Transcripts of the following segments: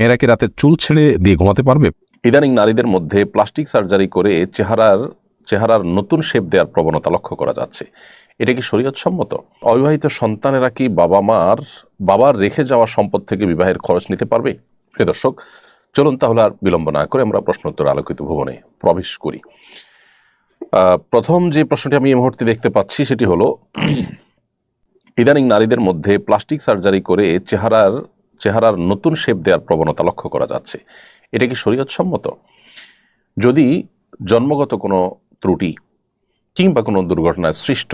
মেয়েরা কি রাতে চুল ছেড়ে দিয়ে ঘুমাতে পারবে? ইদানিং নারীদের মধ্যে প্লাস্টিক সার্জারি করে চেহারার নতুন শেপ দেওয়ার প্রবণতা লক্ষ্য করা যাচ্ছে। এটা কি শরীয়তসম্মত? অবিবাহিত সন্তানেরা কি বাবার রেখে যাওয়া সম্পদ থেকে বিবাহের খরচ নিতে পারবে? প্রিয় দর্শক, চলুন তাহলে আর বিলম্ব না করে আমরা প্রশ্নোত্তর আলোকিত ভুবনে প্রবেশ করি। প্রথম যে প্রশ্নটি আমি এই মুহূর্তে দেখতে পাচ্ছি সেটি হলো, ইদানিং নারীদের মধ্যে প্লাস্টিক সার্জারি করে চেহারার নতুন শেপ দেওয়ার প্রবণতা লক্ষ্য করা যাচ্ছে। এটা কি শরীয়তসম্মত? যদি জন্মগত কোনো ত্রুটি কিংবা কোনো দুর্ঘটনায় সৃষ্ট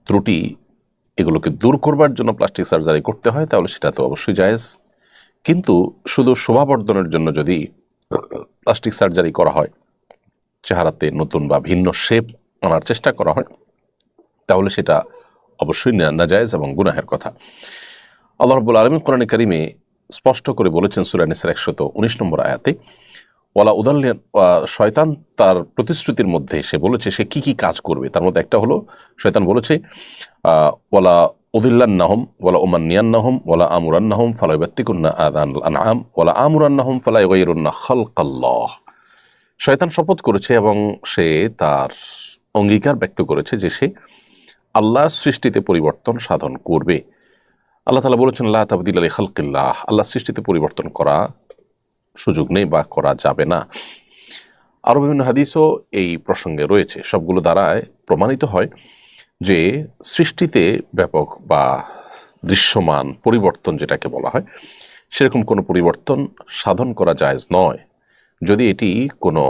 ত্রুটি এগুলোকে দূর করবার জন্য প্লাস্টিক সার্জারি করতে হয় তাহলে সেটা তো অবশ্যই জায়েজ। কিন্তু শুধু শোভাবর্ধনের জন্য যদি প্লাস্টিক সার্জারি করা হয়, চেহারাতে নতুন বা ভিন্ন শেপ আনার চেষ্টা করা হয়, তাহলে সেটা অবশ্যই নাজায়েজ এবং গুনাহের কথা। আল্লাহ রাব্বুল আলামিন কোরআনে কারিমে স্পষ্ট করে বলেছেন সূরা নিসার 119 নম্বর আয়াতে, ওয়ালা উদাল্লিন, শয়তান তার প্রতিশ্রুতির মধ্যে সে বলেছে সে কি কি কাজ করবে। তার মধ্যে একটা হলো, শয়তান বলেছে ওয়ালা উদিল্লান্নাহুম ওয়ালা উমান্নিয়ান্নাহুম ওয়ালা আমুরান্নাহুম ফালা ইউবাত্তিকুন্না আযানাল আনআম ওয়ালা আমুরান্নাহুম ফালা ইউগাইয়িরুন্না খালকাল্লাহ। শয়তান শপথ করেছে এবং সে তার অঙ্গীকার ব্যক্ত করেছে যে সে আল্লাহর সৃষ্টিতে পরিবর্তন সাধন করবে। আল্লাহ তাআলা বলেছেন লা তাবদীলা লিখালকিল্লাহ, আল্লাহর সৃষ্টিতে পরিবর্তন করা সুযোগ নেই বা করা যাবে না। আরও বিভিন্ন হাদিসও এই প্রসঙ্গে রয়েছে। সবগুলো দ্বারায় প্রমাণিত হয় যে সৃষ্টিতে ব্যাপক বা দৃশ্যমান পরিবর্তন যেটাকে বলা হয়, সেরকম কোনো পরিবর্তন সাধন করা জায়েজ নয়। যদি এটি কোনো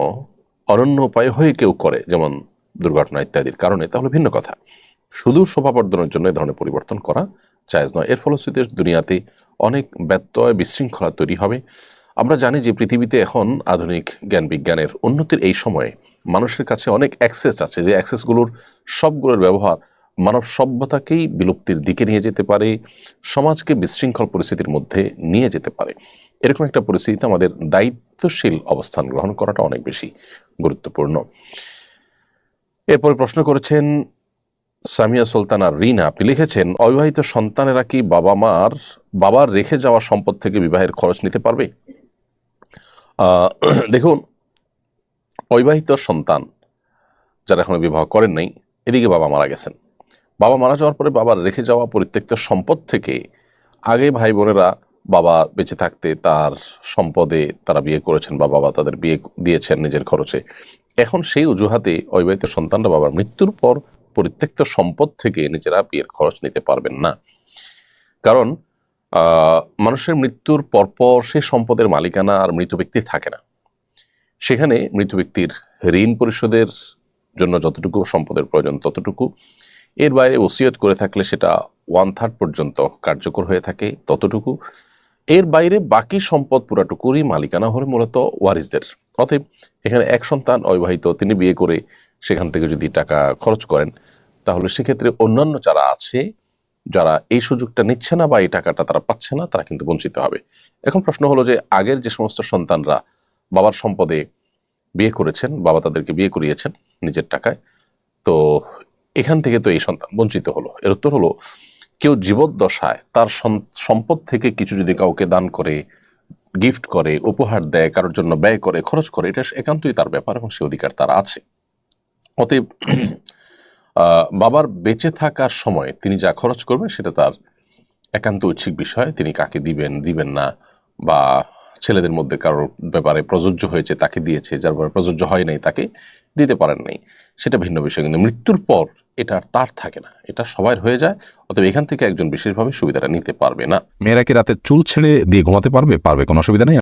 অনন্য উপায় হয়ে কেউ করে, যেমন দুর্ঘটনা ইত্যাদির কারণে, তাহলে ভিন্ন কথা। শুধু শোভাবর্ধনের জন্য এ ধরনের পরিবর্তন করা জায়েজ নয়। এর ফলশ্রুতিতে দুনিয়াতে অনেক ব্যত্যয় বিশৃঙ্খলা তৈরি হবে। আমরা জানি যে পৃথিবীতে এখন আধুনিক জ্ঞান বিজ্ঞানের উন্নতির এই সময়ে মানুষের কাছে অনেক অ্যাক্সেস আছে, যে অ্যাক্সেসগুলোর সবগুলোর ব্যবহার মানব সভ্যতাকেই বিলুপ্তির দিকে নিয়ে যেতে পারে, সমাজকে বিশৃঙ্খল পরিস্থিতির মধ্যে নিয়ে যেতে পারে। এরকম একটা পরিস্থিতিতে আমাদের দায়িত্বশীল অবস্থান গ্রহণ করাটা অনেক বেশি গুরুত্বপূর্ণ। এরপরে প্রশ্ন করেছেন সামিয়া সুলতানা রিনা, আপনি লিখেছেন, অবিবাহিত সন্তানেরা কি বাবার রেখে যাওয়া সম্পদ থেকে বিবাহের খরচ নিতে পারবে? দেখুন, অবিবাহিত সন্তান যারা এখনো বিবাহ করেন নাই, এদিকে বাবা মারা গেছেন, বাবা মারা যাওয়ার পরে বাবার রেখে যাওয়া পরিত্যক্ত সম্পদ থেকে আগে ভাই বোনেরা বাবা বেঁচে থাকতে তার সম্পদে তারা বিয়ে করেছেন বা বাবা তাদের বিয়ে দিয়েছেন নিজের খরচে। এখন সেই অজুহাতে অবিবাহিত সন্তানরা বাবার মৃত্যুর পর পরিত্যক্ত সম্পদ থেকে নিজেরা বিয়ের খরচ নিতে পারবেন না। কারণ মানুষের মৃত্যুর পরপর সে সম্পদের মালিকানা আর মৃত ব্যক্তির থাকে না। সেখানে মৃত ব্যক্তির ঋণ পরিশোধের জন্য যতটুকু সম্পদের প্রয়োজন ততটুকু, এর বাইরে ওসিয়ত করে থাকলে সেটা 1/3 পর্যন্ত কার্যকর হয়ে থাকে ততটুকু, এর বাইরে বাকি সম্পদ পুরাটুকুরই মালিকানা হলে মূলত ওয়ারিসদের। অতএব এখানে এক সন্তান অবিবাহিত, তিনি বিয়ে করে সেখান থেকে যদি টাকা খরচ করেন, তাহলে সেক্ষেত্রে অন্যান্য যারা আছে, যারা এই সুযোগটা নিচ্ছে না বা এই টাকাটা তারা পাচ্ছে না, তারা কিন্তু বঞ্চিত হবে। এখন প্রশ্ন হলো যে আগের যে সমস্ত সন্তানরা বাবার সম্পদে বিয়ে করেছেন, বাবা তাদেরকে বিয়ে করিয়েছেন নিজের টাকায়, তো এখান থেকে তো এই সন্তান বঞ্চিত হলো। এর উত্তর হলো, কেউ জীবদ্দশায় তার সম্পদ থেকে কিছু যদি কাউকে দান করে, গিফট করে, উপহার দেয়, কারোর জন্য ব্যয় করে, খরচ করে, এটা একান্তই তার ব্যাপার এবং সে অধিকার তার আছে। অতএব বাবার বেঁচে থাকার সময় তিনি যা খরচ করবেন সেটা তার একান্ত ঐচ্ছিক বিষয়। তিনি কাকে দিবেন না, বা ছেলেদের মধ্যে কারোর ব্যাপারে প্রযোজ্য হয়েছে তাকে দিয়েছে, যার ব্যাপারে প্রযোজ্য হয় নাই তাকে দিতে পারেন নাই, সেটা ভিন্ন বিষয়। কিন্তু মৃত্যুর পর এটা তার থাকে না, এটা সবার হয়ে যায়। অতএব এখান থেকে একজন বিশেষভাবে সুবিধাটা নিতে পারবে না। মেয়েরা কি রাতে চুল ছেড়ে দিয়ে ঘুমাতে পারবে? পারবে, কোনো অসুবিধা নেই।